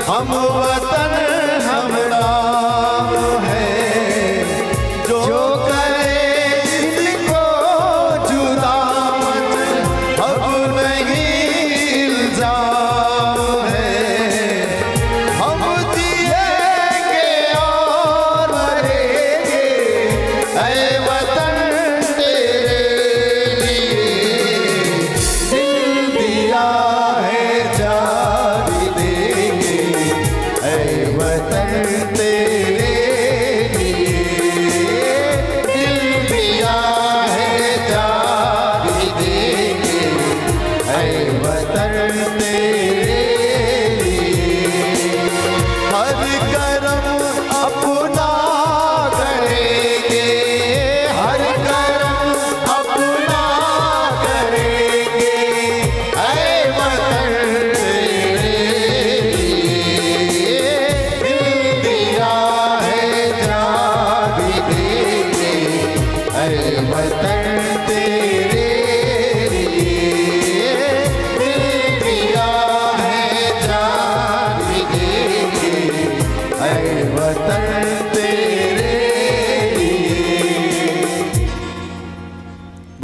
हम वतन हम नाम है, जो करे इनको जुदा मत अब नहीं इल्जाम है। हम जिएंगे और मरेंगे ऐ वतन तेरे लिए, दिल दिया है जान देंगे ऐ वतन तेरे लिए, दिल दिया है जान देंगे ऐ वतन तेरे लिए। हर करम अपना करेंगे, हर करम अपना करेंगे ऐ वतन तेरे लिए, दिल दिया है जान देंगे ऐ वतन तेरे लिए, दिल दिया है जान देंगे ऐ वतन